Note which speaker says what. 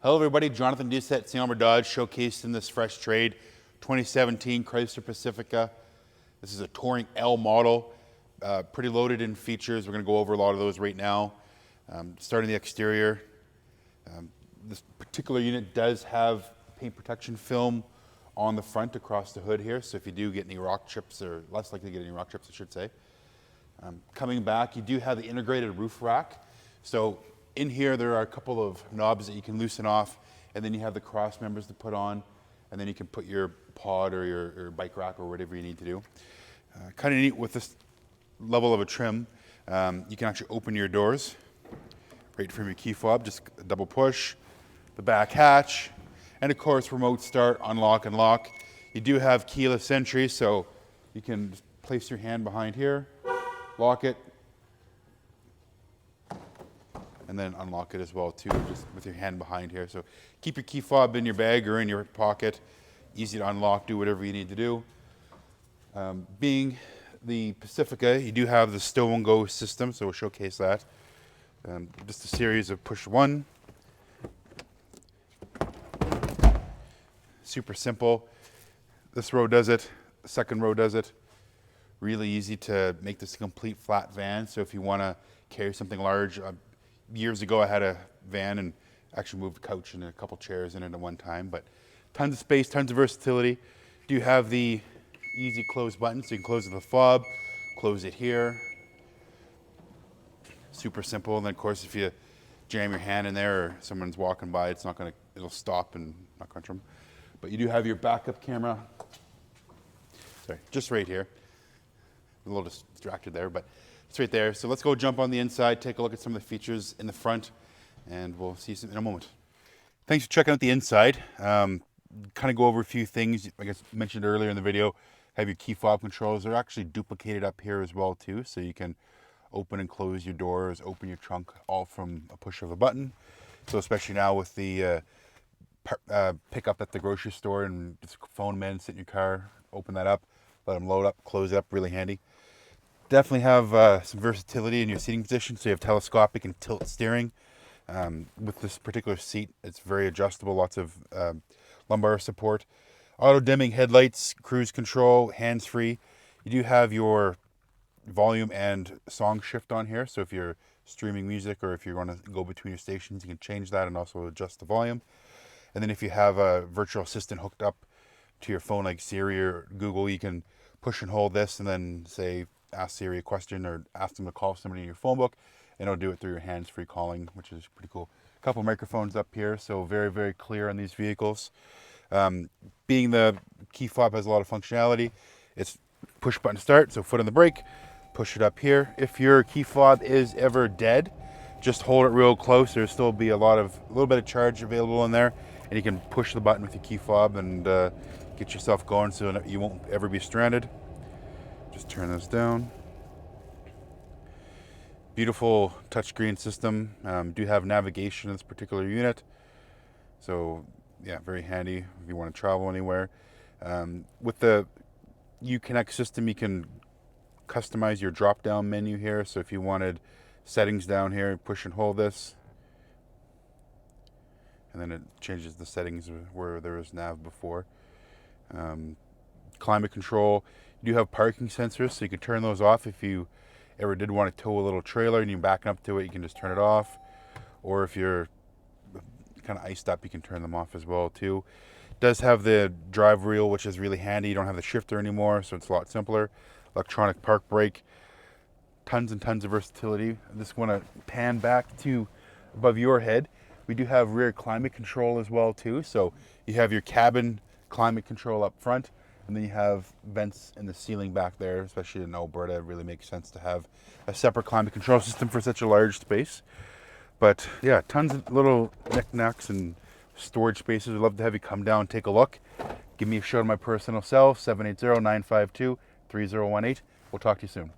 Speaker 1: Hello everybody, Jonathan Doucette, St.Albert Dodge, showcased in this fresh trade, 2017 Chrysler Pacifica. This is a Touring-L model, pretty loaded in features. We're going to go over a lot of those right now. Starting the exterior, this particular unit does have paint protection film on the front across the hood here, so if you do get any rock chips, or less likely to get any rock chips I should say. Coming back, you do have the integrated roof rack. So in here, there are a couple of knobs that you can loosen off, and then you have the cross members to put on, and then you can put your pod or your bike rack or whatever you need to do. Kind of neat with this level of a trim. You can actually open your doors right from your key fob, just a double push, the back hatch, and of course remote start, unlock and lock. You do have keyless entry, so you can just place your hand behind here, lock it, and then unlock it as well too, just with your hand behind here. So keep your key fob in your bag or in your pocket. Easy to unlock, do whatever you need to do. Being the Pacifica, you do have the stow and go system, so we'll showcase that. Just a series of push one. Super simple. This row does it, the second row does it. Really easy to make this a complete flat van, so if you want to carry something large, years ago I had a van and actually moved a couch and a couple chairs in it at one time, but tons of space, tons of versatility. Do you have the easy close button, so you can close it with a fob, close it here. Super simple. And then of course if you jam your hand in there or someone's walking by, it'll stop and not crunch them. But you do have your backup camera, sorry, just right here. A little distracted there, but it's right there. So let's go jump on the inside, take a look at some of the features in the front, and we'll see you in a moment. Thanks for checking out the inside. Kind of go over a few things. Like I mentioned earlier in the video, have your key fob controls. They're actually duplicated up here as well too, so you can open and close your doors, open your trunk, all from a push of a button. So especially now with the pickup at the grocery store, and just phone them in, sit in your car, open that up, let them load up, close it up, really handy. Definitely have some versatility in your seating position, so you have telescopic and tilt steering. With this particular seat, it's very adjustable, lots of lumbar support. Auto dimming headlights, cruise control, hands-free. You do have your volume and song shift on here, so if you're streaming music or if you're going to go between your stations, you can change that and also adjust the volume. And then if you have a virtual assistant hooked up to your phone like Siri or Google, you can push and hold this and then say, ask Siri a question or ask them to call somebody in your phone book, and it'll do it through your hands-free calling, which is pretty cool. A couple microphones up here, so very, very clear on these vehicles. Being the key fob has a lot of functionality. It's push button start, so foot on the brake, push it up here. If your key fob is ever dead, just hold it real close. There'll still be a little bit of charge available in there, and you can push the button with your key fob and get yourself going so you won't ever be stranded. Just turn this down. Beautiful touchscreen system. Do have navigation in this particular unit, so yeah, very handy if you want to travel anywhere. With the Uconnect system, you can customize your drop-down menu here. So if you wanted settings down here, push and hold this, and then it changes the settings where there was nav before. Climate control. You do have parking sensors, so you can turn those off if you ever did want to tow a little trailer and you're backing up to it, you can just turn it off. Or if you're kind of iced up, you can turn them off as well too. It does have the drive wheel, which is really handy. You don't have the shifter anymore, so it's a lot simpler. Electronic park brake. Tons and tons of versatility. I just want to pan back to above your head. We do have rear climate control as well too. So you have your cabin climate control up front, and then you have vents in the ceiling back there. Especially in Alberta, it really makes sense to have a separate climate control system for such a large space. But yeah, tons of little knickknacks and storage spaces. I'd love to have you come down and take a look. Give me a shout on my personal cell, 780-952-3018. We'll talk to you soon.